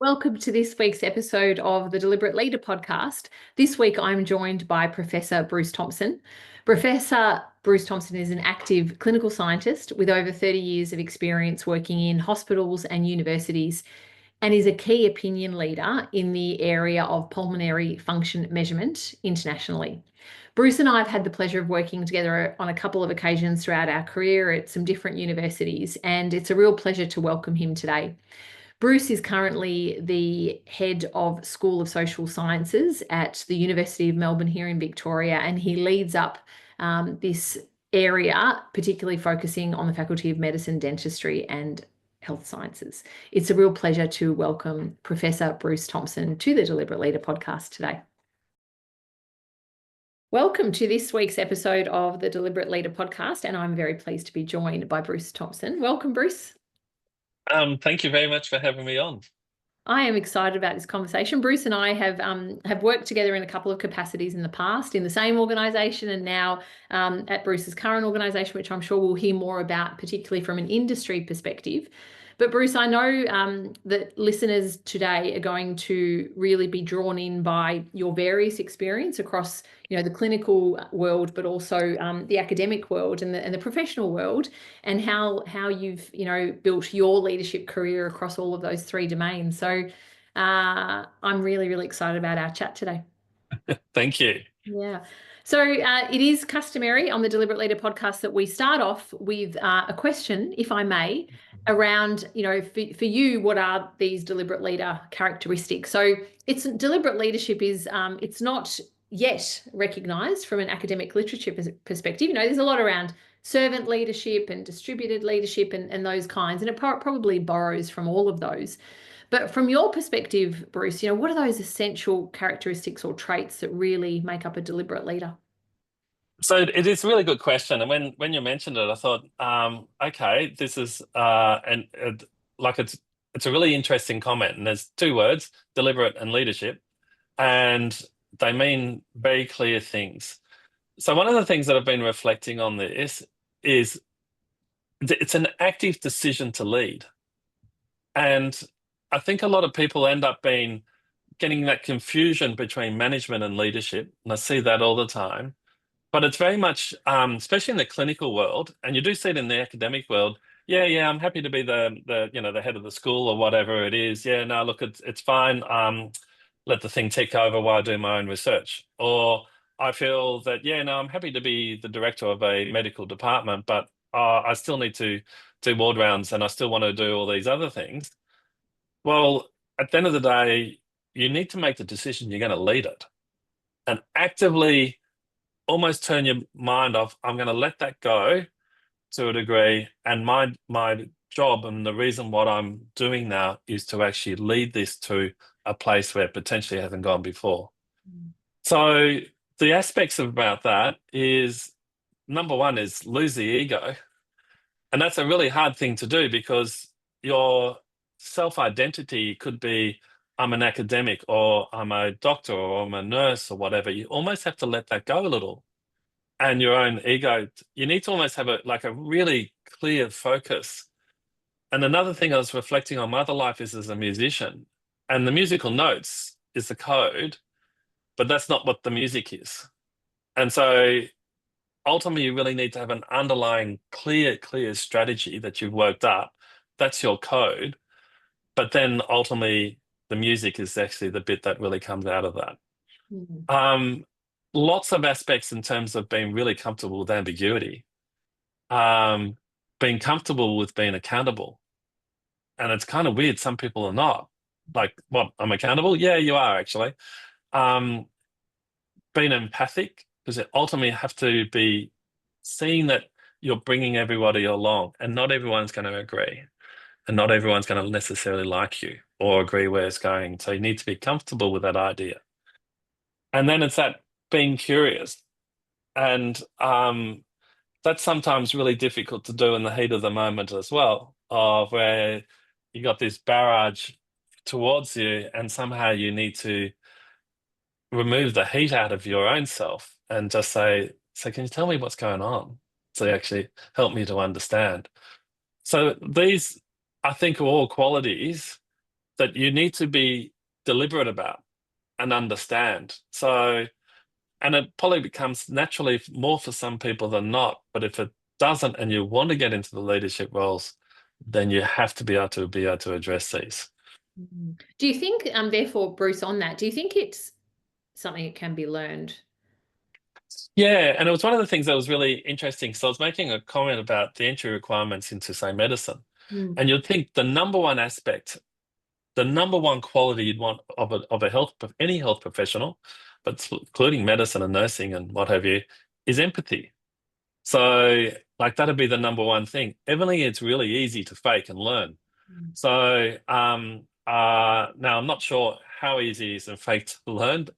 Welcome to this week's episode of the Deliberate Leader podcast. This week I'm joined by Professor Bruce Thompson. Professor Bruce Thompson is an active clinical scientist with over 30 years of experience working in hospitals and universities, and is a key opinion leader in the area of pulmonary function measurement internationally. Bruce and I have had the pleasure of working together on a couple of occasions throughout our career at some different universities, and it's a real pleasure to welcome him today. Bruce is currently the head of School of Social Sciences at the University of Melbourne here in Victoria, and he leads up this area, particularly focusing on the Faculty of Medicine, Dentistry and Health Sciences. It's a real pleasure to welcome Professor Bruce Thompson to the Deliberate Leader podcast today. Welcome to this week's episode of the Deliberate Leader podcast, and I'm very pleased to be joined by Bruce Thompson. Welcome, Bruce. Thank you very much for having me on. I am excited about this conversation. Bruce and I have worked together in a couple of capacities in the past in the same organisation, and now at Bruce's current organisation, which I'm sure we'll hear more about, particularly from an industry perspective. But Bruce, I know that listeners today are going to really be drawn in by your various experience across, the clinical world, but also the academic world and the professional world, and how you've built your leadership career across all of those three domains. So I'm really, really excited about our chat today. Thank you. Yeah. So it is customary on the Deliberate Leader podcast that we start off with a question, if I may, around, for you, what are these deliberate leader characteristics? So deliberate leadership is, it's not yet recognised from an academic literature perspective. There's a lot around servant leadership and distributed leadership and those kinds, and it probably borrows from all of those. But from your perspective, Bruce, what are those essential characteristics or traits that really make up a deliberate leader? So it is a really good question. And when you mentioned it, I thought, okay, this is it's a really interesting comment. And there's two words, deliberate and leadership, and they mean very clear things. So one of the things that I've been reflecting on this is it's an active decision to lead. And I think a lot of people end up getting that confusion between management and leadership, and I see that all the time. But it's very much, especially in the clinical world, and you do see it in the academic world. Yeah, I'm happy to be the head of the school or whatever it is. Yeah, no, look, it's fine. Let the thing tick over while I do my own research. Or I feel that, I'm happy to be the director of a medical department, but I still need to do ward rounds and I still want to do all these other things. Well, at the end of the day, you need to make the decision you're going to lead it and actively almost turn your mind off. I'm going to let that go to a degree. And my job and the reason what I'm doing now is to actually lead this to a place where it potentially hasn't gone before. So the aspects about that is, number one is lose the ego. And that's a really hard thing to do because your self-identity could be, I'm an academic or I'm a doctor or I'm a nurse or whatever. You almost have to let that go a little. And your own ego, you need to almost have a really clear focus. And another thing I was reflecting on my other life is as a musician, and the musical notes is the code, but that's not what the music is. And so ultimately you really need to have an underlying clear strategy that you've worked up. That's your code. But then ultimately the music is actually the bit that really comes out of that. Mm-hmm. Lots of aspects in terms of being really comfortable with ambiguity, being comfortable with being accountable. And it's kind of weird. Some people are not. Like, what, I'm accountable? Yeah, you are actually. Being empathic, because you ultimately have to be seeing that you're bringing everybody along and not everyone's going to agree. And not everyone's going to necessarily like you or agree where it's going. So you need to be comfortable with that idea. And then it's that being curious. And that's sometimes really difficult to do in the heat of the moment as well, of where you got this barrage towards you and somehow you need to remove the heat out of your own self and just say, so can you tell me what's going on? So you actually help me to understand. So these, I think, are all qualities that you need to be deliberate about and understand. So, and it probably becomes naturally more for some people than not, but if it doesn't and you want to get into the leadership roles, then you have to be able to address these. Do you think, therefore, Bruce, on that, do you think it's something that can be learned? Yeah, and it was one of the things that was really interesting. So I was making a comment about the entry requirements into, say, medicine. And you'd think the number one aspect, the number one quality you'd want of any health professional, but including medicine and nursing and what have you, is empathy. So like that'd be the number one thing. Evidently, it's really easy to fake and learn. So now I'm not sure how easy it is and fake to learn,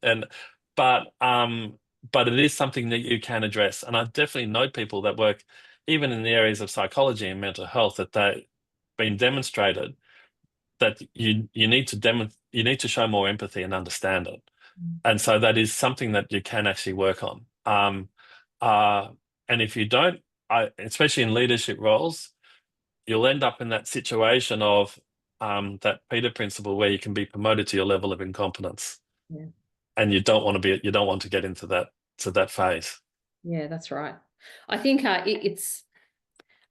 but it is something that you can address. And I definitely know people that work even in the areas of psychology and mental health that they've been demonstrated that you need to show more empathy and understand it. And so that is something that you can actually work on. And if you don't, especially in leadership roles, you'll end up in that situation of that Peter principle where you can be promoted to your level of incompetence. Yeah. And you don't want to get into that phase. Yeah, that's right. I think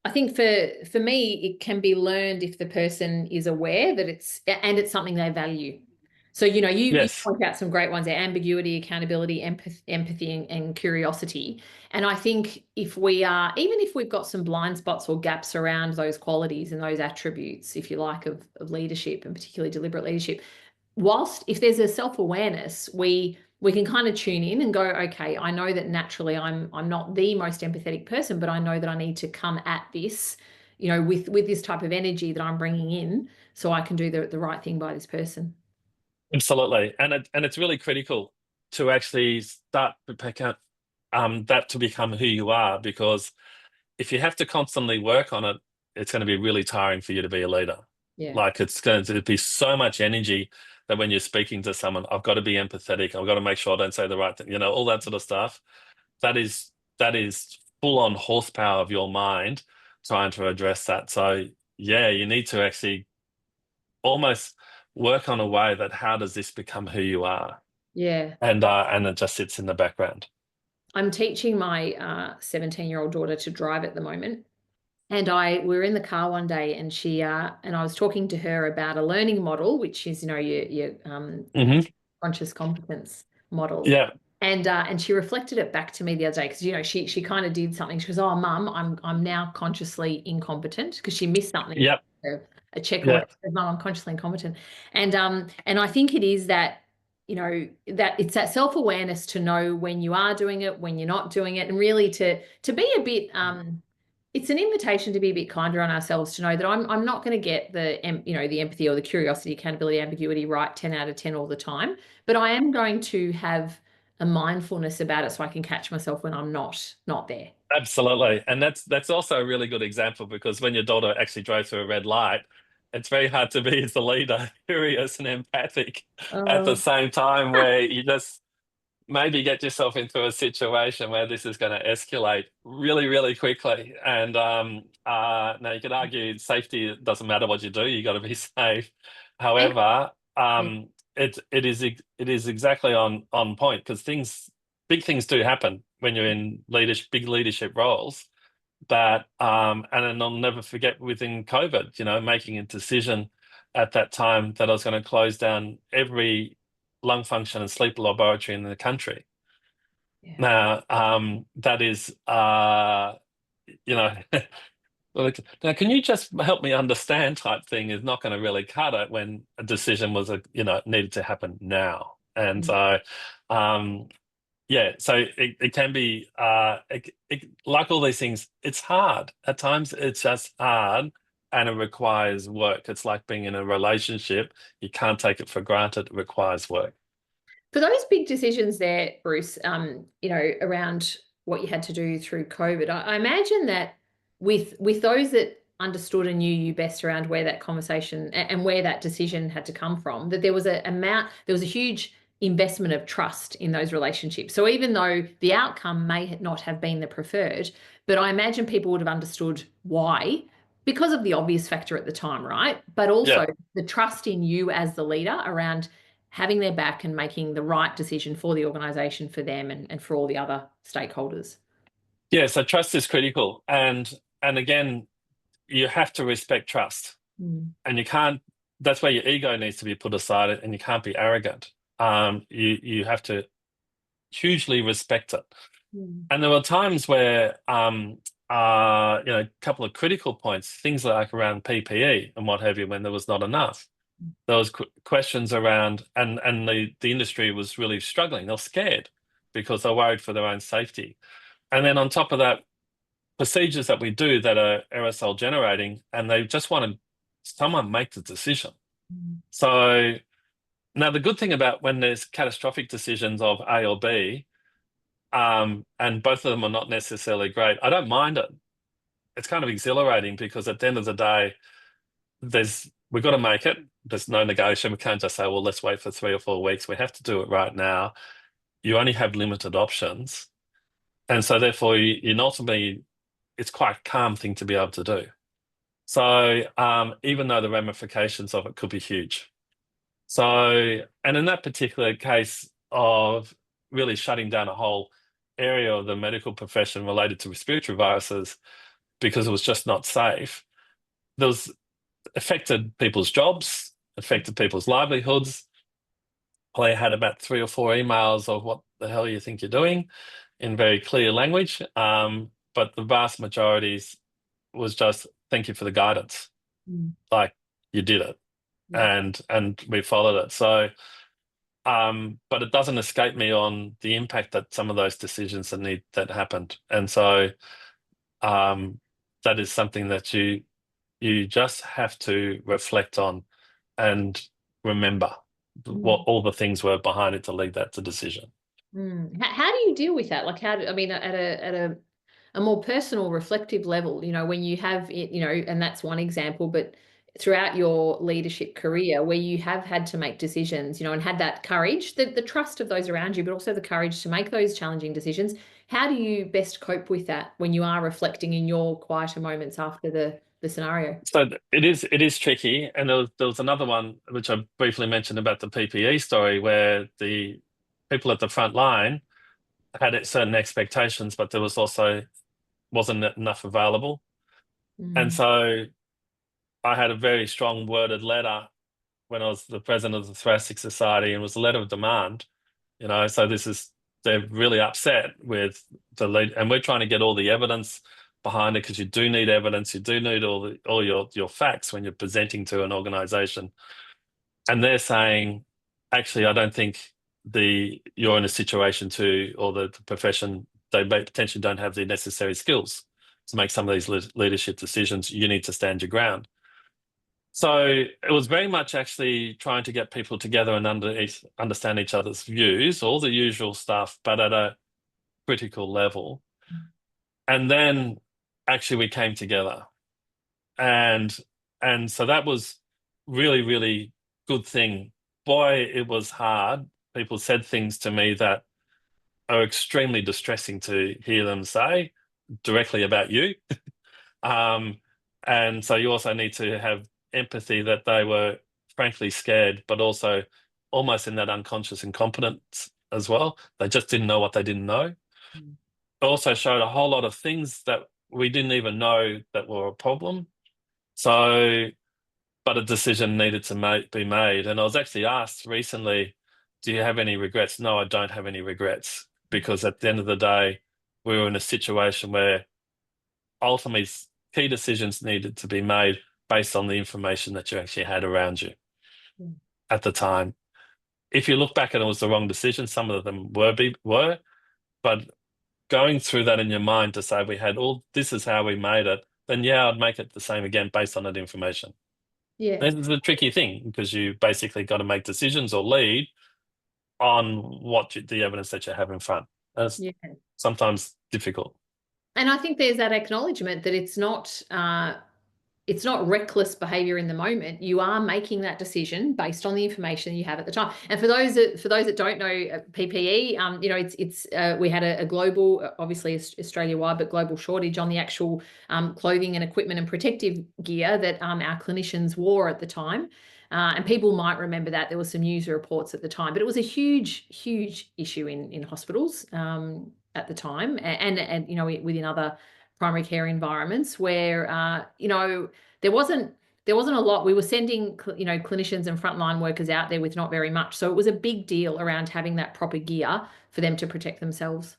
I think for me, it can be learned if the person is aware that it's something they value. So, you Yes. point out some great ones there: ambiguity, accountability, empathy, and curiosity. And I think even if we've got some blind spots or gaps around those qualities and those attributes, if you like, of leadership, and particularly deliberate leadership, if there's a self-awareness, we can kind of tune in and go, okay, I know that naturally I'm not the most empathetic person, but I know that I need to come at this, with this type of energy that I'm bringing in, so I can do the right thing by this person. Absolutely. And it's really critical to actually start to pick up that to become who you are, because if you have to constantly work on it, it's going to be really tiring for you to be a leader. Yeah. Like it's going to be so much energy that when you're speaking to someone, I've got to be empathetic. I've got to make sure I don't say the right thing, all that sort of stuff. That is full on horsepower of your mind trying to address that. So yeah, you need to actually almost work on a way that how does this become who you are? Yeah. And it just sits in the background. I'm teaching my 17-year-old daughter to drive at the moment. And we were in the car one day, and I was talking to her about a learning model, which is, your conscious competence model. Yeah. And she reflected it back to me the other day, because she kind of did something. She goes, "Oh, Mum, I'm now consciously incompetent," because she missed something. Yep. A check Yeah. or "Mum, I'm consciously incompetent." And I think it is that, that it's that self-awareness to know when you are doing it, when you're not doing it, and really to be a bit it's an invitation to be a bit kinder on ourselves, to know that I'm not going to get the empathy or the curiosity, accountability, ambiguity right 10 out of 10 all the time, but I am going to have a mindfulness about it, so I can catch myself when I'm not there. Absolutely. And that's also a really good example, because when your daughter actually drove through a red light, it's very hard to be, as the leader, curious and empathic at the same time, where you just maybe get yourself into a situation where this is going to escalate really, really quickly. And now you could argue safety doesn't matter what you do, you got to be safe. However, it is exactly on point, because big things do happen when you're in big leadership roles. And then I'll never forget, within COVID, making a decision at that time that I was going to close down every lung function and sleep laboratory in the country. Yeah. Now, that is, now can you just help me understand type thing is not going to really cut it when a decision was, needed to happen now. And so, yeah, so it can be, like all these things, it's hard. At times it's just hard, and it requires work. It's like being in a relationship. You can't take it for granted. It requires work. For those big decisions there, Bruce, around what you had to do through COVID, I imagine that with those that understood and knew you best around where that conversation and where that decision had to come from, that there was a huge investment of trust in those relationships. So even though the outcome may not have been the preferred, but I imagine people would have understood why, because of the obvious factor at the time, right? But also the trust in you as the leader around having their back and making the right decision for the organisation, for them, and for all the other stakeholders. Yeah, so trust is critical. And again, you have to respect trust. And you can't, that's where your ego needs to be put aside, and you can't be arrogant. You have to hugely respect it. And there were times where, a couple of critical points, things like around PPE and what have you, when there was not enough. There was questions around, and the industry was really struggling. They're scared because they're worried for their own safety. And then on top of that, procedures that we do that are aerosol generating, and they just wanted someone make the decision. So now the good thing about when there's catastrophic decisions of A or B, and both of them are not necessarily great, I don't mind it. It's kind of exhilarating because at the end of the day, we've got to make it. There's no negotiation. We can't just say, well, let's wait for 3 or 4 weeks. We have to do it right now. You only have limited options. And so therefore, ultimately, it's quite a calm thing to be able to do. So even though the ramifications of it could be huge. So, and in that particular case of really shutting down a whole area of the medical profession related to respiratory viruses because it was just not safe, those affected people's jobs, affected people's livelihoods. I had about 3 or 4 emails of what the hell you think you're doing in very clear language. But the vast majorities was just, thank you for the guidance. Like, you did it. And we followed it. So, but it doesn't escape me on the impact that some of those decisions that happened. And so that is something that you just have to reflect on and remember what all the things were behind it to lead that to decision. How do you deal with that? Like, at a more personal, reflective level, when you have it, and that's one example, but throughout your leadership career where you have had to make decisions, and had that courage, the trust of those around you, but also the courage to make those challenging decisions. How do you best cope with that when you are reflecting in your quieter moments after the scenario? So it is tricky. And there was another one, which I briefly mentioned about the PPE story, where the people at the front line had certain expectations, but there was also wasn't enough available. And so I had a very strong worded letter when I was the president of the Thoracic Society, and it was a letter of demand, so they're really upset with the lead, and we're trying to get all the evidence behind it, because you do need evidence, you do need all your facts when you're presenting to an organization. And they're saying, actually, I don't think you're in a situation or the profession, they potentially don't have the necessary skills to make some of these leadership decisions. You need to stand your ground. So it was very much actually trying to get people together and understand each other's views, all the usual stuff, but at a critical level. And then actually we came together. And so that was really, really good thing. Boy, it was hard. People said things to me that are extremely distressing to hear them say directly about you. And so you also need to have empathy that they were frankly scared, but also almost in that unconscious incompetence as well. They just didn't know what they didn't know. It also showed a whole lot of things that we didn't even know that were a problem. So, but a decision needed to be made. And I was actually asked recently, do you have any regrets? No, I don't have any regrets, because at the end of the day, we were in a situation where ultimately key decisions needed to be made based on the information that you actually had around you at the time. If you look back and it was the wrong decision, some of them were, but going through that in your mind to say this is how we made it, then I'd make it the same again based on that information. Yeah. It's a tricky thing, because you basically got to make decisions or lead on the evidence that you have in front. That's sometimes difficult. And I think there's that acknowledgement that it's not it's not reckless behavior in the moment. You are making that decision based on the information you have at the time. And for those that don't know PPE, you know, it's we had a global, obviously Australia-wide, but global shortage on the actual clothing and equipment and protective gear that our clinicians wore at the time. And people might remember that there were some news reports at the time, but it was a huge, huge issue in hospitals at the time, and you know, within other primary care environments where you know, there wasn't a lot. We were sending you know, clinicians and frontline workers out there with not very much, so it was a big deal around having that proper gear for them to protect themselves.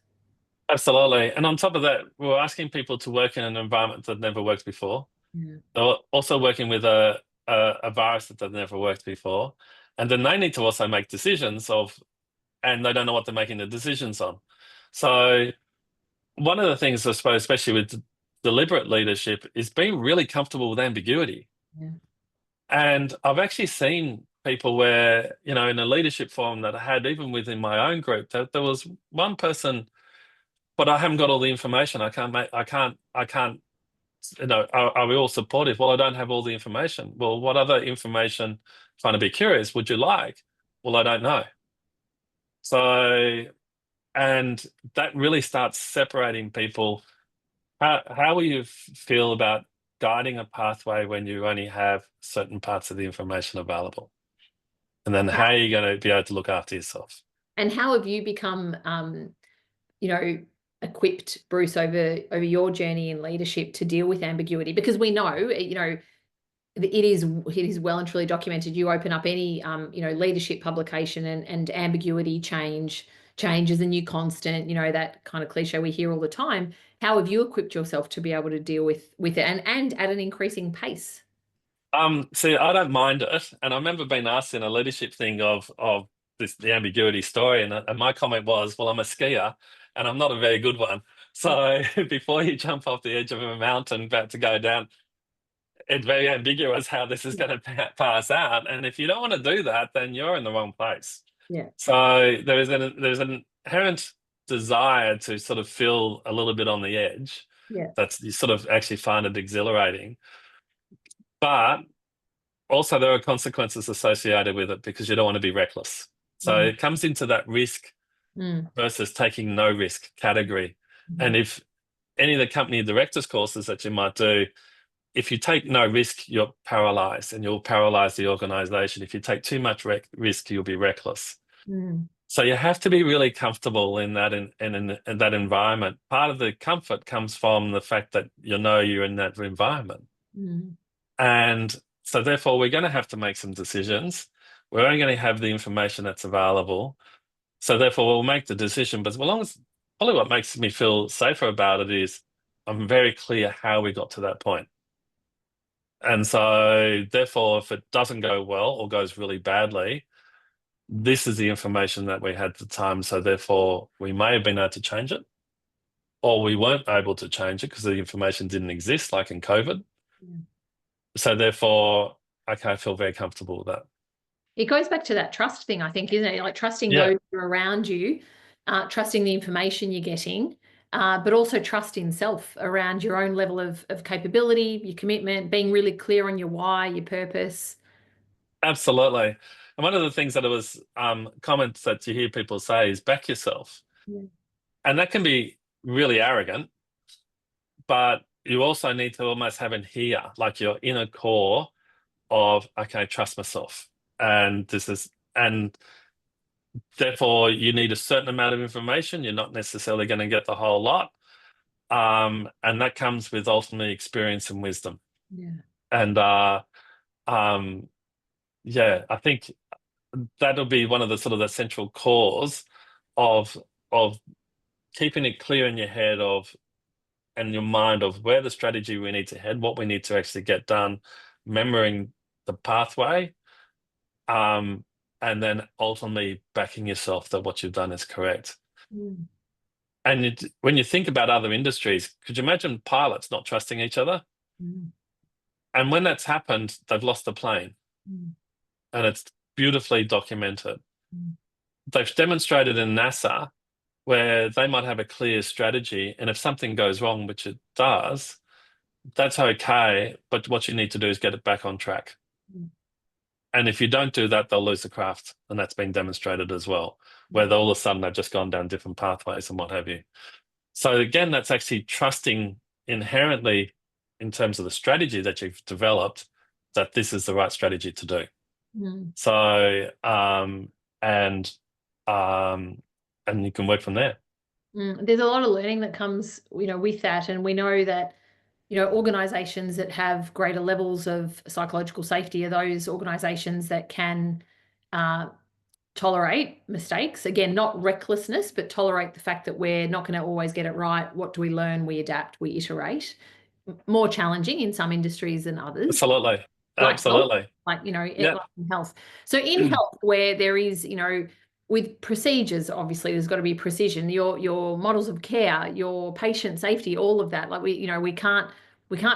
Absolutely. And on top of that, we're asking people to work in an environment that never worked before. Yeah. They're also working with a virus that they've never worked before. And then they need to also make decisions and they don't know what they're making the decisions on. So one of the things, I suppose, especially with deliberate leadership, is being really comfortable with ambiguity. Yeah. And I've actually seen people where, you know, in a leadership forum that I had, even within my own group, that there was one person, but I haven't got all the information. I can't, you know, are we all supportive? Well, I don't have all the information. Well, what other information, trying to be curious, would you like? Well, I don't know. So, and that really starts separating people. How will you feel about guiding a pathway when you only have certain parts of the information available? And then how are you going to be able to look after yourself? And how have you become, you know, equipped, Bruce, over your journey in leadership to deal with ambiguity? Because we know, you know, it is well and truly documented. You open up any, you know, leadership publication, and ambiguity change is a new constant. You know, that kind of cliche we hear all the time. How have you equipped yourself to be able to deal with it, and at an increasing pace? See, I don't mind it, and I remember being asked in a leadership thing of the ambiguity story, and my comment was, "Well, I'm a skier, and I'm not a very good one. So before you jump off the edge of a mountain about to go down, it's very ambiguous how this is going to pass out, and if you don't want to do that, then you're in the wrong place." Yeah. So there's an inherent desire to sort of feel a little bit on the edge. Yeah. That's, you sort of actually find it exhilarating. But also there are consequences associated with it because you don't want to be reckless. So it comes into that risk versus taking no risk category. And if any of the company directors courses that you might do, if you take no risk, you're paralyzed, and you'll paralyze the organization. If you take too much risk, you'll be reckless. So you have to be really comfortable in that in that environment. Part of the comfort comes from the fact that you know you're in that environment. And so therefore we're going to have to make some decisions. We're only going to have the information that's available. So therefore we'll make the decision. But as long as, probably what makes me feel safer about it is I'm very clear how we got to that point. And so therefore, if it doesn't go well or goes really badly, this is the information that we had at the time. So therefore we may have been able to change it, or we weren't able to change it because the information didn't exist, like in COVID. So therefore, okay, I feel very comfortable with that. It goes back to that trust thing, I think, isn't it? Like trusting those who are around you, trusting the information you're getting, but also trust in self around your own level of capability, your commitment, being really clear on your why, your purpose. Absolutely. And one of the things that it was comments that you hear people say is back yourself. And that can be really arrogant, but you also need to almost have in here, like your inner core of, okay, trust myself. And therefore you need a certain amount of information. You're not necessarily going to get the whole lot. And that comes with ultimately experience and wisdom. And I think that'll be one of the sort of the central cores of keeping it clear in your head and your mind of where the strategy we need to head, what we need to actually get done, remembering the pathway, and then ultimately backing yourself that what you've done is correct. And when you think about other industries, could you imagine pilots not trusting each other? And when that's happened, they've lost the plane. And it's beautifully documented. They've demonstrated in NASA where they might have a clear strategy, and if something goes wrong, which it does, that's okay, but what you need to do is get it back on track. And if you don't do that, they'll lose the craft. And that's been demonstrated as well, where all of a sudden they've just gone down different pathways and what have you. So again, that's actually trusting inherently in terms of the strategy that you've developed that this is the right strategy to do. So, and you can work from there. There's a lot of learning that comes, with that. And we know that, organizations that have greater levels of psychological safety are those organizations that can tolerate mistakes. Again, not recklessness, but tolerate the fact that we're not going to always get it right. What do we learn? We adapt, we iterate. More challenging in some industries than others. Absolutely. Like Absolutely. health, Yeah. in health. So in health, where there is, with procedures, obviously there's got to be precision, your models of care, your patient safety, all of that. Like we can't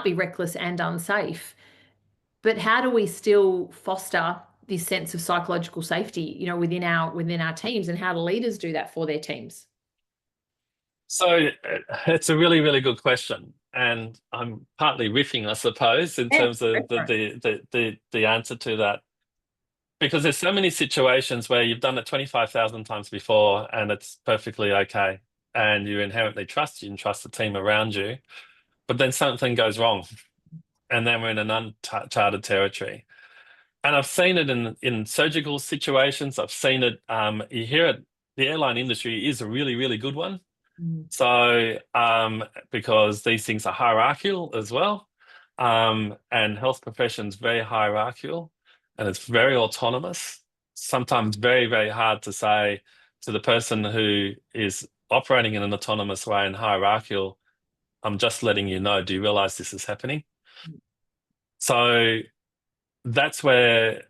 be reckless and unsafe. But how do we still foster this sense of psychological safety, within our teams, and how do leaders do that for their teams? So it's a really, really good question. And I'm partly riffing, I suppose, in terms of the answer to that. Because there's so many situations where you've done it 25,000 times before and it's perfectly okay. And you inherently trust the team around you. But then something goes wrong. And then we're in an uncharted territory. And I've seen it in surgical situations. I've seen it, you hear it, the airline industry is a really, really good one. So, because these things are hierarchical as well, and health professions very hierarchical, and it's very autonomous. Sometimes very, very hard to say to the person who is operating in an autonomous way and hierarchical, I'm just letting you know, do you realize this is happening? So that's where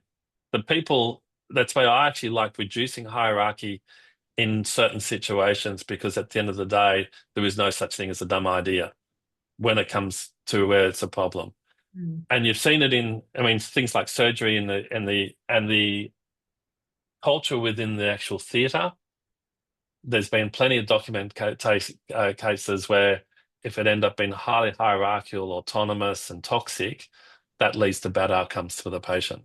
that's why I actually like reducing hierarchy in certain situations, because at the end of the day, there is no such thing as a dumb idea when it comes to where it's a problem. And you've seen it in, things like surgery and the culture within the actual theatre. There's been plenty of documented cases where if it ended up being highly hierarchical, autonomous, and toxic, that leads to bad outcomes for the patient.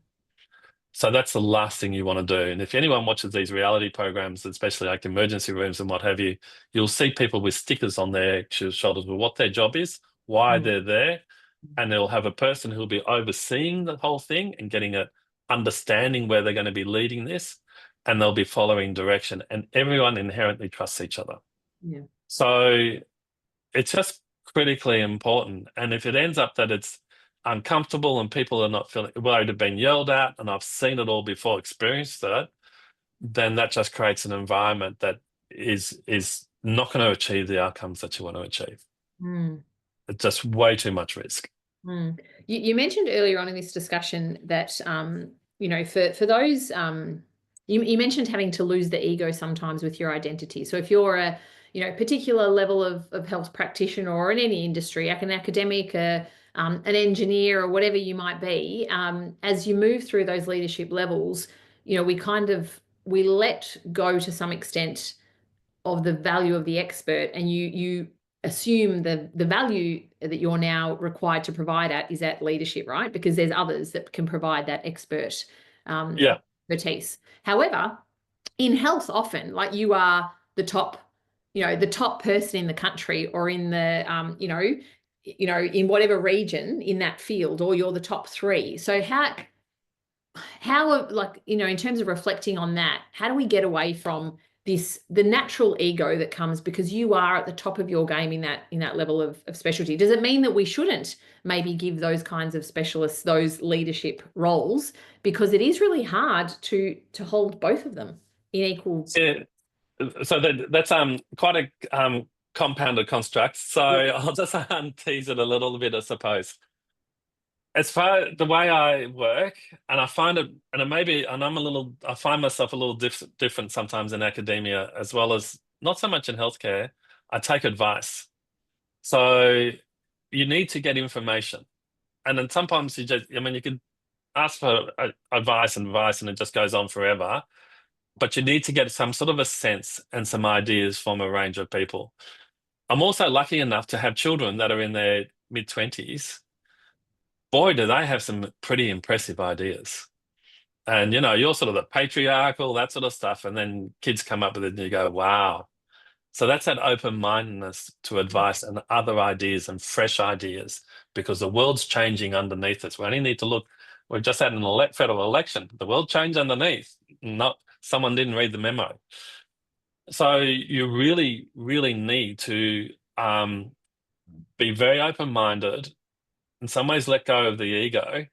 So that's the last thing you want to do. And if anyone watches these reality programs, especially like emergency rooms and what have you, you'll see people with stickers on their shoulders with what their job is, why they're there, and they'll have a person who'll be overseeing the whole thing and getting it, understanding where they're going to be leading this, and they'll be following direction. And everyone inherently trusts each other. So it's just critically important. And if it ends up that it's uncomfortable and people are not feeling worried, have been yelled at, and I've seen it all before, experienced that, then that just creates an environment that is not going to achieve the outcomes that you want to achieve. It's just way too much risk. You mentioned earlier on in this discussion that for those you mentioned having to lose the ego sometimes with your identity. So if you're a particular level of health practitioner, or in any industry, an academic, an engineer, or whatever you might be, as you move through those leadership levels, we let go to some extent of the value of the expert, and you assume the value that you're now required to provide is at leadership, right? Because there's others that can provide that expert expertise. However, in health, often, like, you are the top person in the country, or in the in whatever region in that field, or you're the top 3. So how in terms of reflecting on that, how do we get away from the natural ego that comes because you are at the top of your game in that level of specialty? Does it mean that we shouldn't maybe give those kinds of specialists those leadership roles, because it is really hard to hold both of them in equal? So that's quite a compounded construct. So I'll just tease it a little bit, I suppose. As far the way I work, and I find it, and I find myself a little different sometimes in academia, as well as not so much in healthcare. I take advice. So you need to get information. And then sometimes you can ask for advice and it just goes on forever. But you need to get some sort of a sense and some ideas from a range of people. I'm also lucky enough to have children that are in their mid-20s, boy, do they have some pretty impressive ideas. And, you know, you're sort of the patriarchal, that sort of stuff. And then kids come up with it and you go, wow. So that's that open-mindedness to advice and other ideas and fresh ideas, because the world's changing underneath us. We only need to look. We've just had an federal election. The world changed underneath. Not someone didn't read the memo. So you really, really need to be very open-minded, in some ways let go of the ego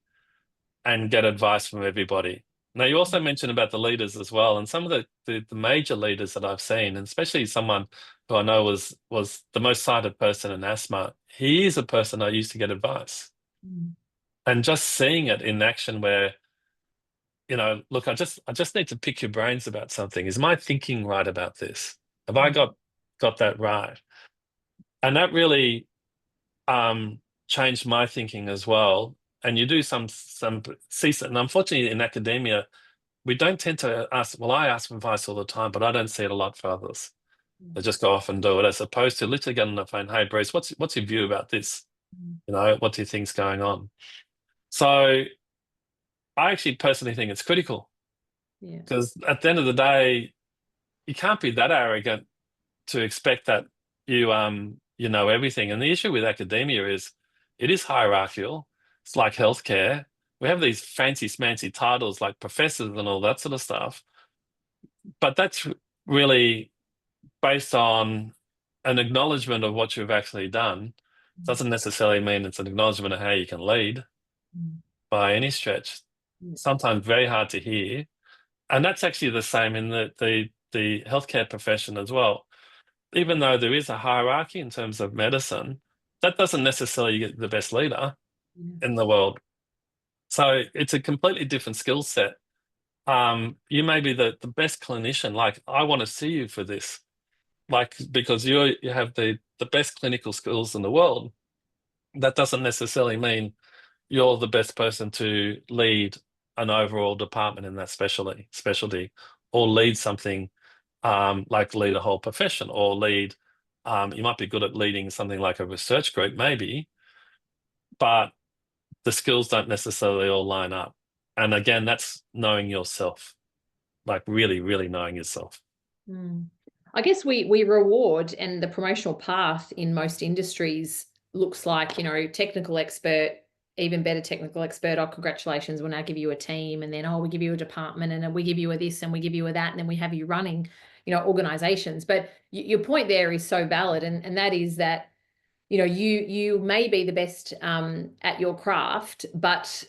and get advice from everybody. Now, you also mentioned about the leaders as well, and some of the major leaders that I've seen, and especially someone who I know was the most cited person in asthma, he is a person I used to get advice. And just seeing it in action where, you know, look, I just need to pick your brains about something. Is my thinking right about this? Have I got that right? And that really changed my thinking as well. And you do some see, and unfortunately in academia, we don't tend to ask. Well, I ask for advice all the time, but I don't see it a lot for others. They just go off and do it, as opposed to literally getting on the phone. Hey, Bruce, what's your view about this? You know, what do you think's going on? So I actually personally think it's critical, because at the end of the day, you can't be that arrogant to expect that you know everything. And the issue with academia is it is hierarchical. It's like healthcare. We have these fancy smancy titles like professors and all that sort of stuff, but that's really based on an acknowledgement of what you've actually done. Doesn't necessarily mean it's an acknowledgement of how you can lead by any stretch. Sometimes very hard to hear. And that's actually the same in the healthcare profession as well. Even though there is a hierarchy in terms of medicine, that doesn't necessarily get the best leader in the world. So it's a completely different skill set. You may be the best clinician. Like, I want to see you for this, like, because you have the best clinical skills in the world. That doesn't necessarily mean you're the best person to lead an overall department in that specialty, or lead something like lead a whole profession, or lead. You might be good at leading something like a research group, maybe, but the skills don't necessarily all line up. And again, that's knowing yourself, like really, really knowing yourself. I guess we reward, and the promotional path in most industries looks like, you know, technical expert, even better technical expert. Oh, congratulations, we'll now give you a team, and then, oh, we give you a department, and then we give you a this, and we give you a that, and then we have you running, you know, organizations. But your point there is so valid, and that is that, you know, you may be the best at your craft, but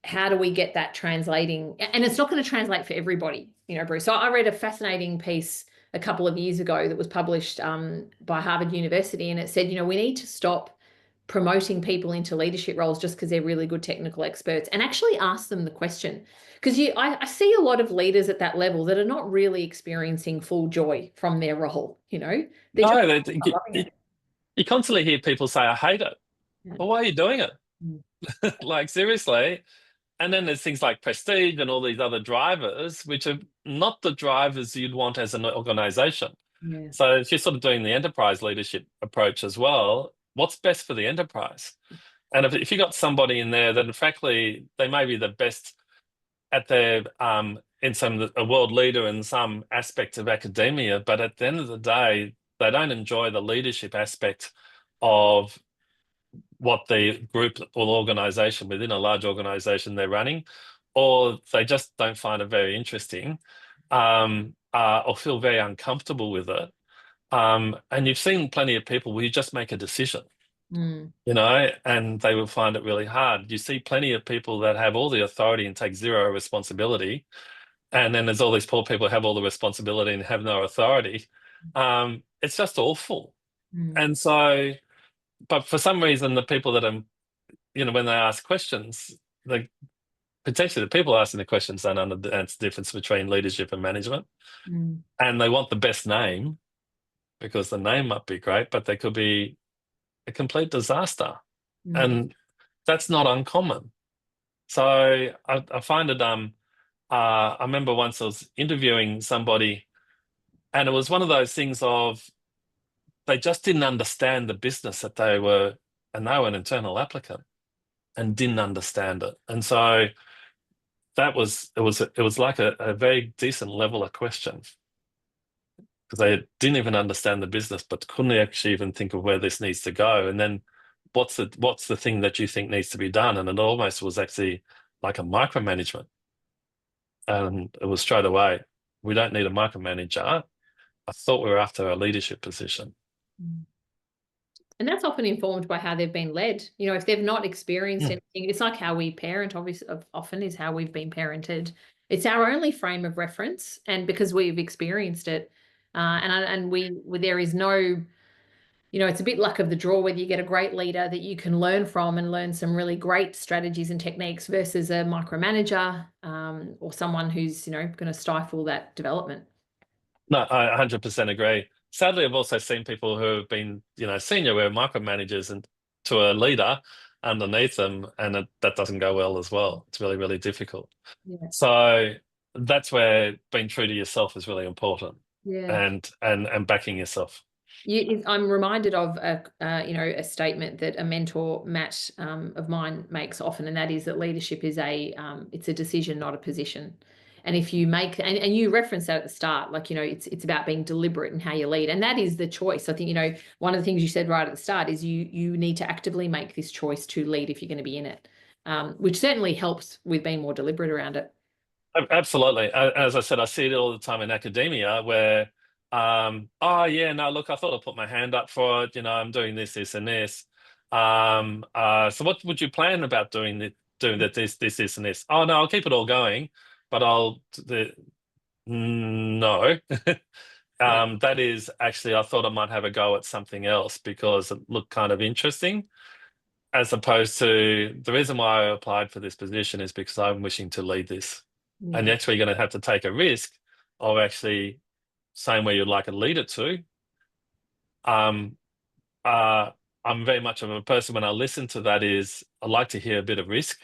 how do we get that translating? And it's not going to translate for everybody, you know, Bruce. So I read a fascinating piece a couple of years ago that was published by Harvard University, and it said, you know, we need to stop promoting people into leadership roles just because they're really good technical experts, and actually ask them the question. Because I see a lot of leaders at that level that are not really experiencing full joy from their role, you know. They're No, just not loving it. you constantly hear people say, I hate it. Well, why are you doing it? Like, seriously. And then there's things like prestige and all these other drivers, which are not the drivers you'd want as an organization. So if you're sort of doing the enterprise leadership approach as well, what's best for the enterprise? And if you got somebody in there that, frankly, they may be the best at their a world leader in some aspect of academia, but at the end of the day, they don't enjoy the leadership aspect of what the group or organization within a large organization they're running, or they just don't find it very interesting, or feel very uncomfortable with it. And you've seen plenty of people where you just make a decision, you know, and they will find it really hard. You see plenty of people that have all the authority and take zero responsibility. And then there's all these poor people who have all the responsibility and have no authority. It's just awful. And so, but for some reason, the people that are, you know, when they ask questions, potentially the people asking the questions don't understand the difference between leadership and management. And they want the best name, because the name might be great, but they could be a complete disaster. And that's not uncommon. So I find it, I remember once I was interviewing somebody, and it was one of those things of, they just didn't understand the business that they were and they were an internal applicant and didn't understand it. And so it was like a very decent level of question, because they didn't even understand the business, but couldn't actually even think of where this needs to go. And then what's the thing that you think needs to be done? And it almost was actually like a micromanagement. And it was straight away, we don't need a micromanager. I thought we were after a leadership position. And that's often informed by how they've been led. You know, if they've not experienced anything, it's like how we parent, obviously, often is how we've been parented. It's our only frame of reference, and because we've experienced it, there is no, you know, it's a bit luck of the draw whether you get a great leader that you can learn from and learn some really great strategies and techniques versus a micromanager or someone who's, you know, going to stifle that development. No, I 100% agree. Sadly, I've also seen people who have been, you know, senior where micromanagers and to a leader underneath them, and that doesn't go well as well. It's really, really difficult. Yeah. So that's where being true to yourself is really important. Yeah. And backing yourself. I'm reminded of a statement that a mentor, Matt, of mine makes often, and that is that leadership is it's a decision, not a position. And if you make, and you referenced that at the start, like, you know, it's about being deliberate in how you lead, and that is the choice. I think, you know, one of the things you said right at the start is you need to actively make this choice to lead if you're going to be in it, which certainly helps with being more deliberate around it. Absolutely. As I said, I see it all the time in academia where, oh yeah, no, look, I thought I'd put my hand up for it. You know, I'm doing this, this, and this. So what would you plan about doing this, and this? Oh no, I'll keep it all going, but no. That is actually, I thought I might have a go at something else because it looked kind of interesting, as opposed to the reason why I applied for this position is because I'm wishing to lead this. And you're actually going to have to take a risk of actually saying where you'd like to lead it to. I'm very much of a person, when I listen to that, is I like to hear a bit of risk.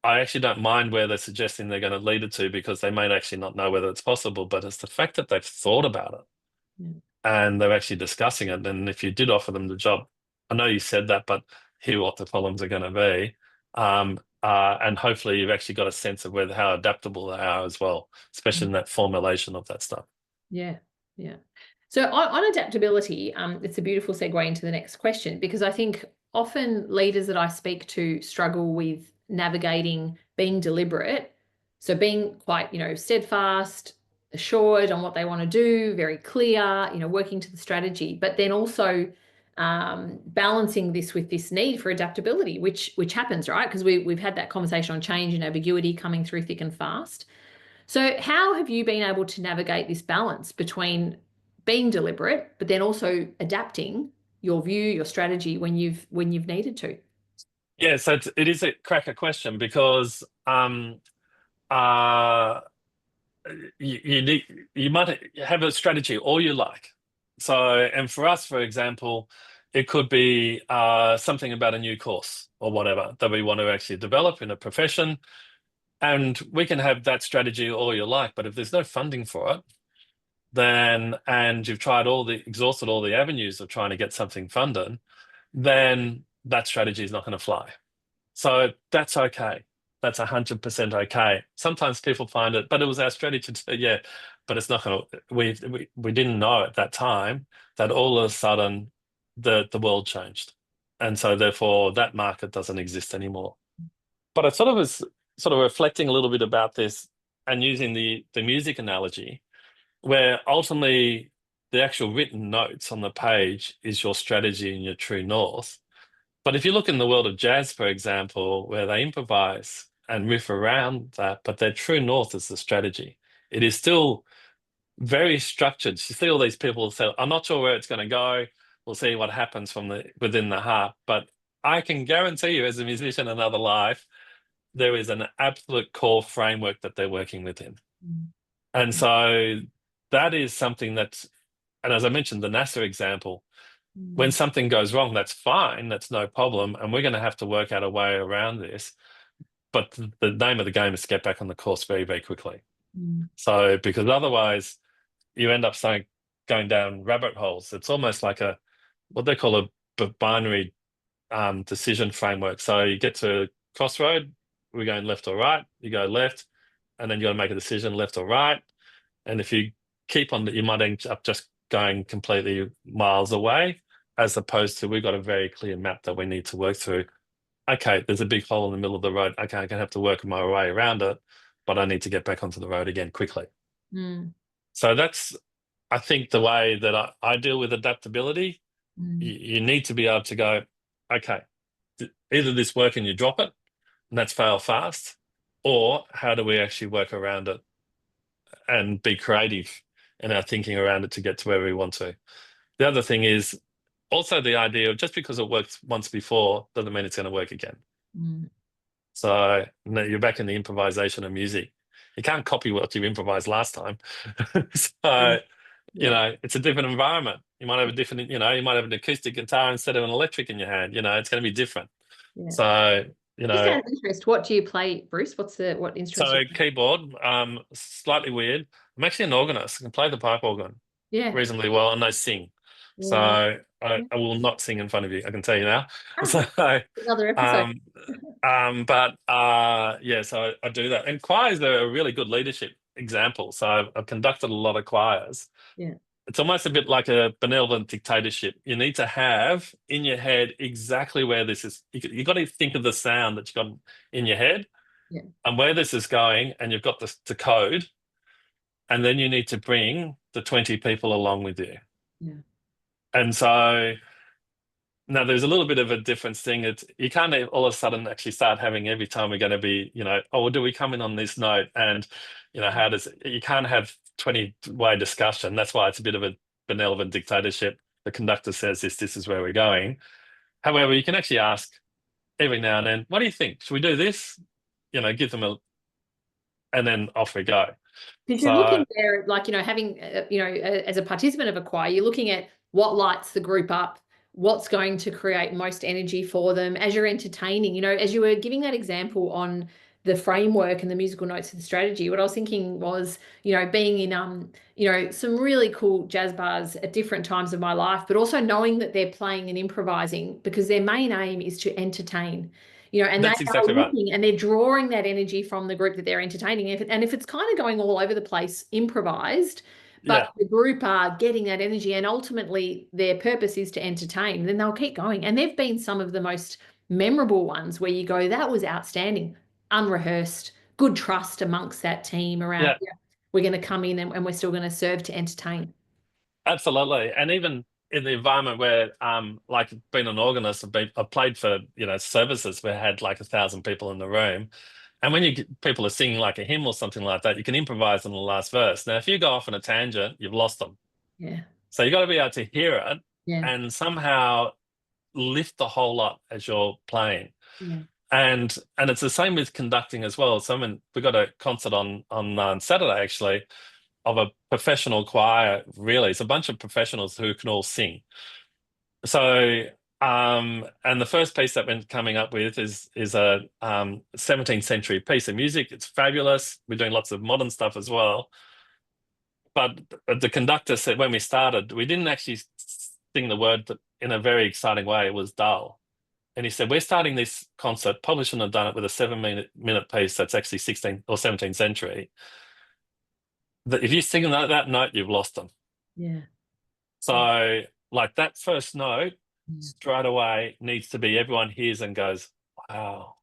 I actually don't mind where they're suggesting they're going to lead it to, because they may actually not know whether it's possible, but it's the fact that they've thought about it and they're actually discussing it. And if you did offer them the job, I know you said that, but here what the problems are going to be. And hopefully you've actually got a sense of how adaptable they are as well, especially in that formulation of that stuff. Yeah, yeah. So on adaptability, it's a beautiful segue into the next question, because I think often leaders that I speak to struggle with navigating being deliberate. So being quite, you know, steadfast, assured on what they want to do, very clear, you know, working to the strategy, but then also balancing this with this need for adaptability, which happens, right? Because we've had that conversation on change and ambiguity coming through thick and fast. So how have you been able to navigate this balance between being deliberate, but then also adapting your view, your strategy when you've needed to? Yeah, so it is a cracker question, because you might have a strategy all you like. So, and for us, for example, it could be something about a new course or whatever that we want to actually develop in a profession. And we can have that strategy all you like, but if there's no funding for it, then, and you've exhausted all the avenues of trying to get something funded, then that strategy is not going to fly. So that's okay. That's 100% okay. Sometimes people find it, but it was our strategy to, yeah, but it's not going to, we didn't know at that time that all of a sudden the world changed. And so therefore that market doesn't exist anymore. But I was reflecting a little bit about this and using the music analogy, where ultimately the actual written notes on the page is your strategy and your true north. But if you look in the world of jazz, for example, where they improvise and riff around that, but their true north is the strategy. It is still very structured. You see all these people say, I'm not sure where it's going to go. We'll see what happens from within the heart. But I can guarantee you, as a musician in another life, there is an absolute core framework that they're working within. And so that is something that's, and as I mentioned, the NASA example, when something goes wrong, that's fine, that's no problem, and we're going to have to work out a way around this. But the name of the game is to get back on the course very, very quickly. So, because otherwise you end up going down rabbit holes. It's almost like what they call a binary decision framework. So you get to a crossroad, we're going left or right, you go left, and then you got to make a decision left or right. And if you keep on that, you might end up just going completely miles away, as opposed to we've got a very clear map that we need to work through. Okay, there's a big hole in the middle of the road. Okay, I'm gonna have to work my way around it, but I need to get back onto the road again quickly. So that's, I think, the way that I deal with adaptability. You need to be able to go, okay, either this work and you drop it, and that's fail fast, or how do we actually work around it and be creative in our thinking around it to get to where we want to. The other thing is also the idea of just because it worked once before doesn't mean it's going to work again. So you're back in the improvisation of music. You can't copy what you improvised last time. So, you know, it's a different environment. You might have a different, you know, you might have an acoustic guitar instead of an electric in your hand. You know, it's going to be different. So, you know, just out of interest, what do you play, Bruce? What instruments? So keyboard, slightly weird. I'm actually an organist. I can play the pipe organ reasonably well, and I sing. So I will not sing in front of you, I can tell you now. So another episode. Yeah, so I do that. And choirs are a really good leadership example. So I've conducted a lot of choirs. It's almost a bit like a benevolent dictatorship. You need to have in your head exactly where this is. You got to think of the sound that you got in your head and where this is going, and you've got the code, and then you need to bring the 20 people along with you. And so now there's a little bit of a difference thing. You can't all of a sudden actually start having every time we're going to be, you know, oh, do we come in on this note? And, you know, you can't have 20-way discussion. That's why it's a bit of a benevolent dictatorship. The conductor says this is where we're going. However, you can actually ask every now and then, what do you think? Should we do this? You know, give them and then off we go. Because you're looking there, like, you know, having, you know, as a participant of a choir, you're looking at what lights the group up, what's going to create most energy for them as you're entertaining. You know, as you were giving that example on the framework and the musical notes of the strategy, what I was thinking was, you know, being in, you know, some really cool jazz bars at different times of my life, but also knowing that they're playing and improvising because their main aim is to entertain. You know, and that's exactly right. And they're drawing that energy from the group that they're entertaining. And if it's kind of going all over the place, improvised, but the group are getting that energy and ultimately their purpose is to entertain, then they'll keep going. And they've been some of the most memorable ones where you go, that was outstanding, unrehearsed, good trust amongst that team around, we're going to come in and we're still going to serve to entertain. Absolutely. And even in the environment where, like being an organist, I've played for, you know, services where I had like 1,000 people in the room. And when people are singing like a hymn or something like that, you can improvise on the last verse. Now, if you go off on a tangent, you've lost them. So you got to be able to hear it and somehow lift the whole lot as you're playing. And it's the same with conducting as well. So we got a concert on Saturday, actually, of a professional choir. Really, it's a bunch of professionals who can all sing. So and the first piece that we're coming up with is a 17th century piece of music. It's fabulous. We're doing lots of modern stuff as well. But the conductor said when we started, we didn't actually sing the word in a very exciting way. It was dull. And he said, we're starting this concert, probably shouldn't have done it with a 7-minute piece that's actually 16th or 17th century. That if you sing that note, you've lost them. So like that first note straight away needs to be everyone hears and goes, wow.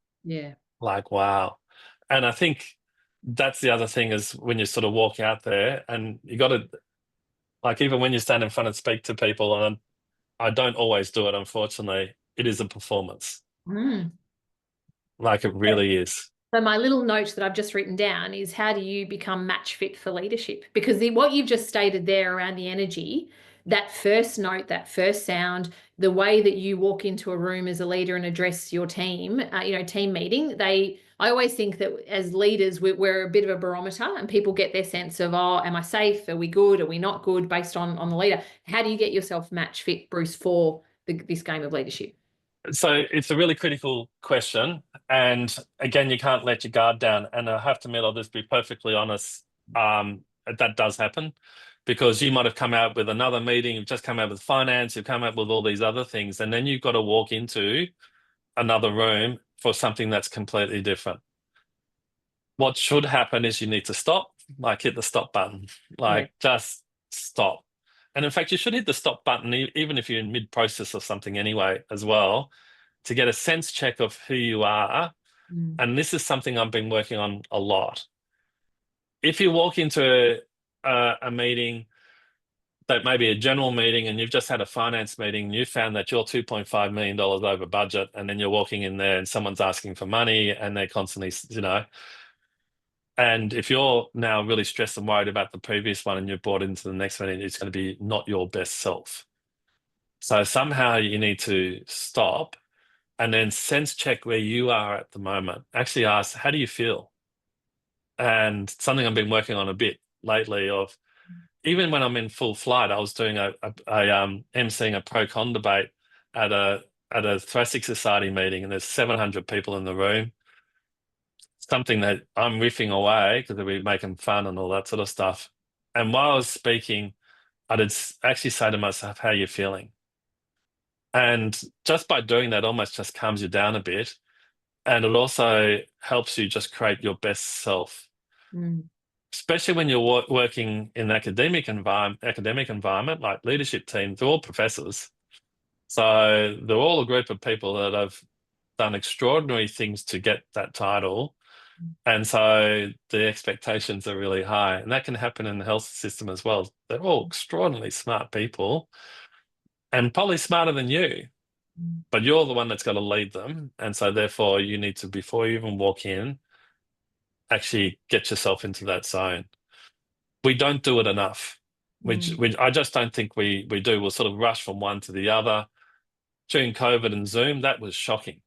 Like, wow. And I think that's the other thing is when you sort of walk out there and you got to, like, even when you stand in front and speak to people, and I don't always do it, unfortunately, it is a performance. Like it really is. So my little note that I've just written down is, how do you become match fit for leadership? Because what you've just stated there around the energy, that first note, that first sound, the way that you walk into a room as a leader and address your team, you know, team meeting, I always think that as leaders, we're a bit of a barometer and people get their sense of, oh, am I safe? Are we good? Are we not good? Based on the leader. How do you get yourself match fit, Bruce, for this game of leadership? So it's a really critical question. And again, you can't let your guard down. And I have to admit, I'll just be perfectly honest, that does happen. because you might have come out with another meeting, you've just come out with finance, you've come out with all these other things, and then you've got to walk into another room for something that's completely different. What should happen is you need to stop, like hit the stop button, like just stop. And in fact, you should hit the stop button even if you're in mid-process of something anyway as well, to get a sense check of who you are. And this is something I've been working on a lot. If you walk into a meeting that may be a general meeting and you've just had a finance meeting, and you found that you're $2.5 million over budget, and then you're walking in there and someone's asking for money and they're constantly, and if you're now really stressed and worried about the previous one and you're brought into the next meeting, it's going to be not your best self. So somehow you need to stop and then sense check where you are at the moment. Actually ask, how do you feel? And something I've been working on a bit lately, of even when I'm in full flight, I was doing emceeing a pro-con debate at a Thoracic Society meeting, and there's 700 people in the room. Something that I'm riffing away because we're making fun and all that sort of stuff. And while I was speaking, I did actually say to myself, how are you feeling? And just by doing that, almost just calms you down a bit. And it also helps you just create your best self. Especially when you're working in an academic environment, like leadership teams, they're all professors. So they're all a group of people that have done extraordinary things to get that title. And so the expectations are really high. And that can happen in the health system as well. They're all extraordinarily smart people and probably smarter than you, but you're the one that's got to lead them. And so therefore you need to, before you even walk in, actually get yourself into that zone. We don't do it enough, which I just don't think we do. We'll sort of rush from one to the other. During COVID and Zoom, that was shocking.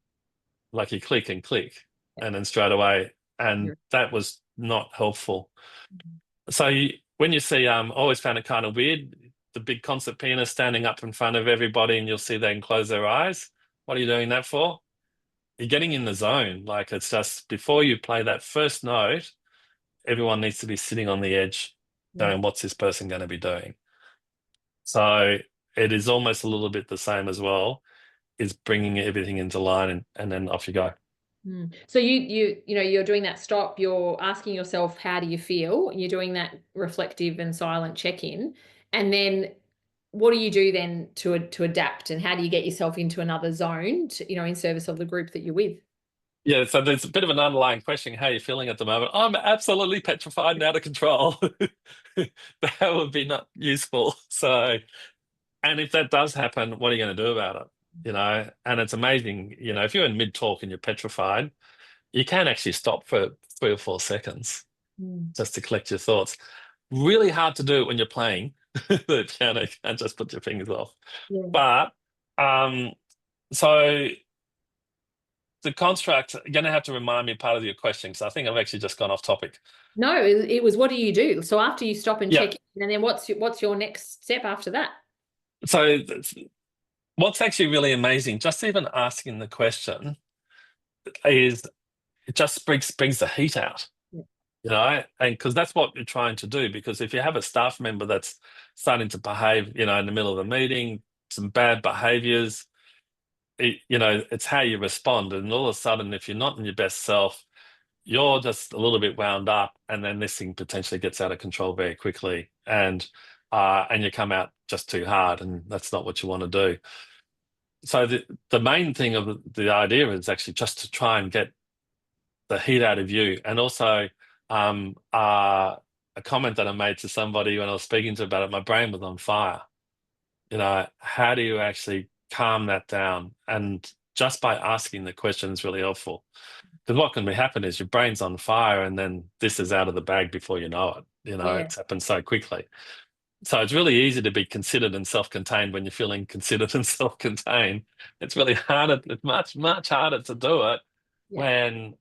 Like you click and click and then straight away. And that was not helpful. So when you see, I always found it kind of weird, the big concert pianist standing up in front of everybody, and you'll see they can close their eyes. What are you doing that for? You're getting in the zone. Like, it's just before you play that first note, everyone needs to be sitting on the edge knowing what's this person going to be doing. So it is almost a little bit the same as well, is bringing everything into line and then off you go. So you're doing that stop, you're asking yourself, how do you feel? And you're doing that reflective and silent check-in. And then what do you do then to adapt, and how do you get yourself into another zone to, in service of the group that you're with? Yeah, so there's a bit of an underlying question. How are you feeling at the moment? I'm absolutely petrified and out of control. That would be not useful. So, and if that does happen, what are you going to do about it? And it's amazing, if you're in mid-talk and you're petrified, you can actually stop for 3 or 4 seconds just to collect your thoughts. Really hard to do it when you're playing the piano. You can't just put your fingers off. But so the construct, you're going to have to remind me part of your question, because I think I've actually just gone off topic. No, it was, what do you do? So after you stop and check in, and then what's your next step after that? So what's actually really amazing, just even asking the question, is it just brings the heat out, and because that's what you're trying to do. Because if you have a staff member that's starting to behave, in the middle of a meeting, some bad behaviors, it's how you respond. And all of a sudden, if you're not in your best self, you're just a little bit wound up, and then this thing potentially gets out of control very quickly, and you come out just too hard, and that's not what you want to do. So the main thing of the idea is actually just to try and get the heat out of you. And also a comment that I made to somebody when I was speaking to about it, my brain was on fire. How do you actually calm that down? And just by asking the question is really helpful. Because what can happen is your brain's on fire, and then this is out of the bag before you know it. It's happened so quickly. So it's really easy to be considered and self-contained when you're feeling considered and self-contained. It's really harder, it's much, much harder to do it when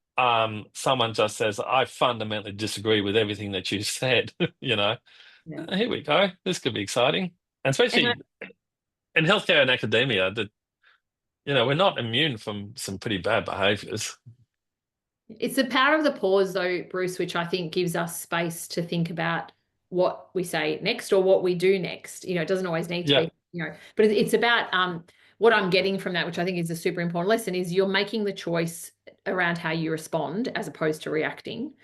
someone just says, I fundamentally disagree with everything that you said. Here we go. This could be exciting. And especially in healthcare and academia, we're not immune from some pretty bad behaviors. It's the power of the pause, though, Bruce, which I think gives us space to think about what we say next or what we do next. You know, it doesn't always need to Yeah. be, you know, but it's about what I'm getting from that, which I think is a super important lesson, is you're making the choice around how you respond as opposed to reacting.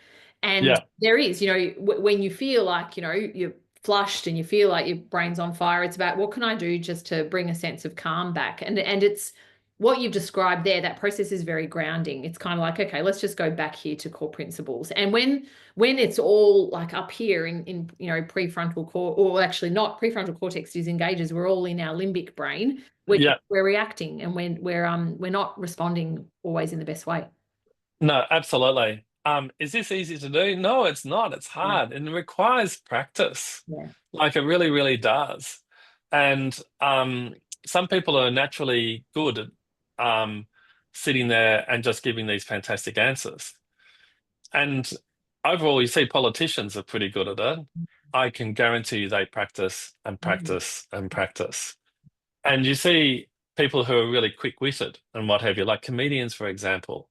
And Yeah. there is, you know, when you feel like, you know, you're flushed and you feel like your brain's on fire, it's about what can I do just to bring a sense of calm back. And it's what you've described there, that process is very grounding. It's kind of like, okay, let's just go back here to core principles. And when it's all like up here in you know, prefrontal or actually not prefrontal cortex disengages, we're all in our limbic brain. We're reacting, and we're not responding always in the best way. No, absolutely. Is this easy to do? No, it's not. It's hard and it requires practice. Yeah. Like it really, really does. And some people are naturally good at sitting there and just giving these fantastic answers. And overall, you see politicians are pretty good at it. I can guarantee you they practice and practice and practice. And you see people who are really quick-witted and what have you, like comedians, for example.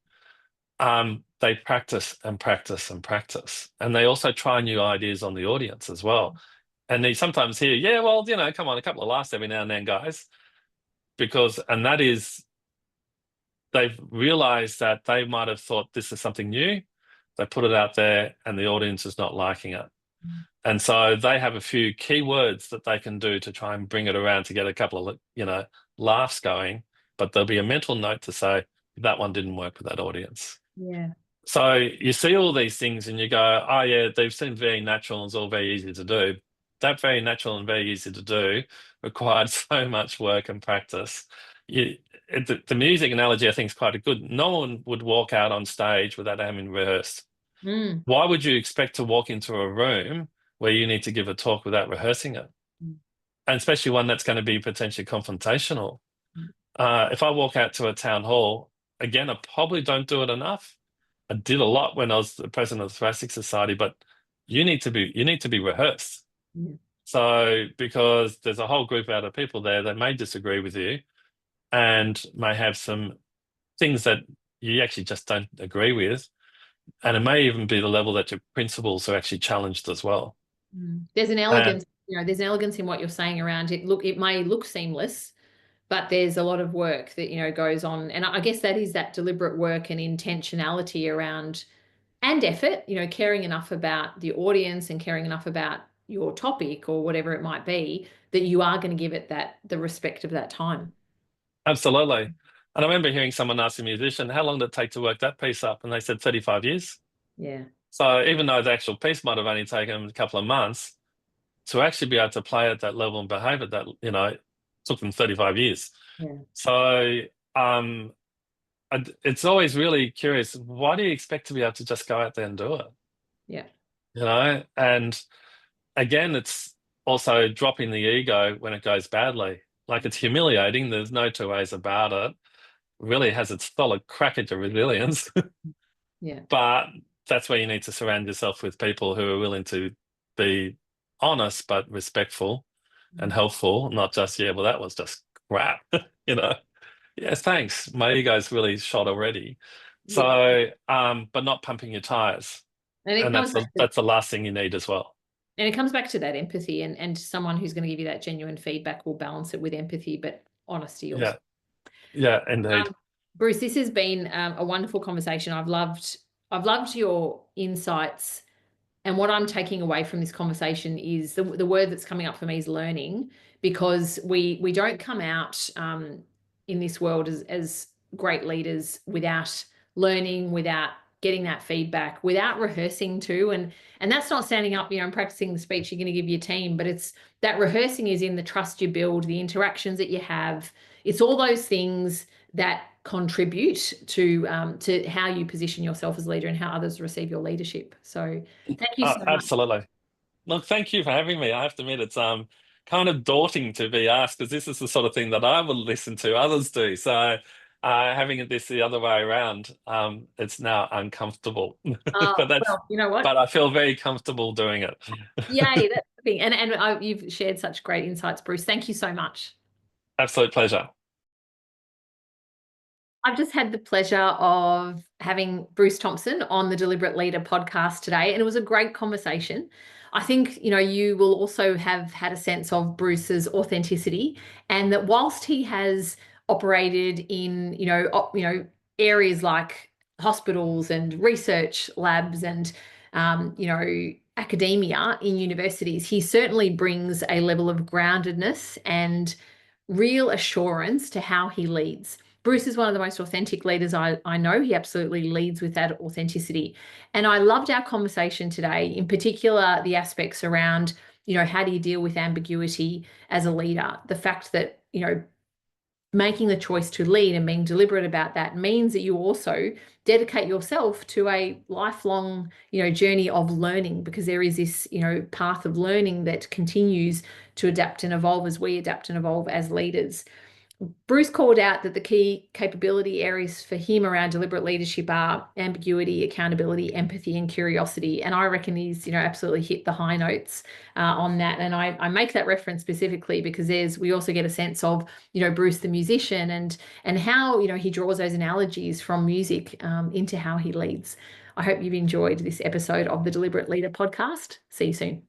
They practice and practice and practice. And they also try new ideas on the audience as well. And they sometimes hear, yeah, well, you know, come on, a couple of laughs every now and then, guys. And that is, they've realized that they might have thought this is something new. They put it out there and the audience is not liking it. And so they have a few key words that they can do to try and bring it around to get a couple of, you know, laughs going. But there'll be a mental note to say, that one didn't work with that audience. Yeah. So you see all these things and you go, oh yeah, they seem very natural and it's all very easy to do. That very natural and very easy to do required so much work and practice. The music analogy I think is quite good. No one would walk out on stage without having rehearsed. Why would you expect to walk into a room where you need to give a talk without rehearsing it? And especially one that's going to be potentially confrontational. If I walk out to a town hall, again, I probably don't do it enough. I did a lot when I was the president of the Thoracic Society, but you need to be rehearsed. So because there's a whole group out of people there that may disagree with you and may have some things that you actually just don't agree with. And it may even be the level that your principles are actually challenged as well. There's an elegance, you know, there's an elegance in what you're saying around it. Look, it may look seamless, but there's a lot of work that, you know, goes on. And I guess that is that deliberate work and intentionality around, and effort, you know, caring enough about the audience and caring enough about your topic or whatever it might be, that you are going to give it the respect of that time. Absolutely. And I remember hearing someone ask a musician, how long did it take to work that piece up? And they said 35 years. Yeah. So even though the actual piece might have only taken a couple of months, to actually be able to play at that level and behave at that, you know, took them 35 years. Yeah. So it's always really curious. Why do you expect to be able to just go out there and do it? Yeah. You know, and again, it's also dropping the ego when it goes badly. Like it's humiliating. There's no two ways about it. Really has its solid crack at your resilience. Yeah. But that's where you need to surround yourself with people who are willing to be honest but respectful and helpful, not just, yeah, well, that was just crap, you know. Yes, thanks. My ego's really shot already. So, but not pumping your tires. And that's the last thing you need as well. And it comes back to that empathy, and someone who's going to give you that genuine feedback will balance it with empathy, but honesty also. Yeah, indeed. Bruce, this has been a wonderful conversation. I've loved your insights, and what I'm taking away from this conversation is the word that's coming up for me is learning, because we don't come out in this world as great leaders without learning, without getting that feedback, without rehearsing too. And that's not standing up, you know, and practicing the speech you're going to give your team, but it's that rehearsing is in the trust you build, the interactions that you have. It's all those things that contribute to how you position yourself as a leader and how others receive your leadership. So thank you so much. Absolutely. Look, thank you for having me. I have to admit, it's kind of daunting to be asked, because this is the sort of thing that I would listen to others do. So having this the other way around, it's now uncomfortable. But well, you know what? But I feel very comfortable doing it. Yay, that's the thing. And you've shared such great insights, Bruce. Thank you so much. Absolute pleasure. I've just had the pleasure of having Bruce Thompson on the Deliberate Leader podcast today, and it was a great conversation. I think, you will also have had a sense of Bruce's authenticity, and that whilst he has operated in, areas like hospitals and research labs and, academia in universities, he certainly brings a level of groundedness and real assurance to how he leads. Bruce is one of the most authentic leaders I know. He absolutely leads with that authenticity. And I loved our conversation today, in particular, the aspects around, how do you deal with ambiguity as a leader? The fact that, making the choice to lead and being deliberate about that means that you also dedicate yourself to a lifelong, journey of learning, because there is this, path of learning that continues to adapt and evolve as we adapt and evolve as leaders. Bruce called out that the key capability areas for him around deliberate leadership are ambiguity, accountability, empathy, and curiosity. And I reckon he's, absolutely hit the high notes on that. And I make that reference specifically because we also get a sense of, Bruce the musician and how, he draws those analogies from music into how he leads. I hope you've enjoyed this episode of the Deliberate Leader podcast. See you soon.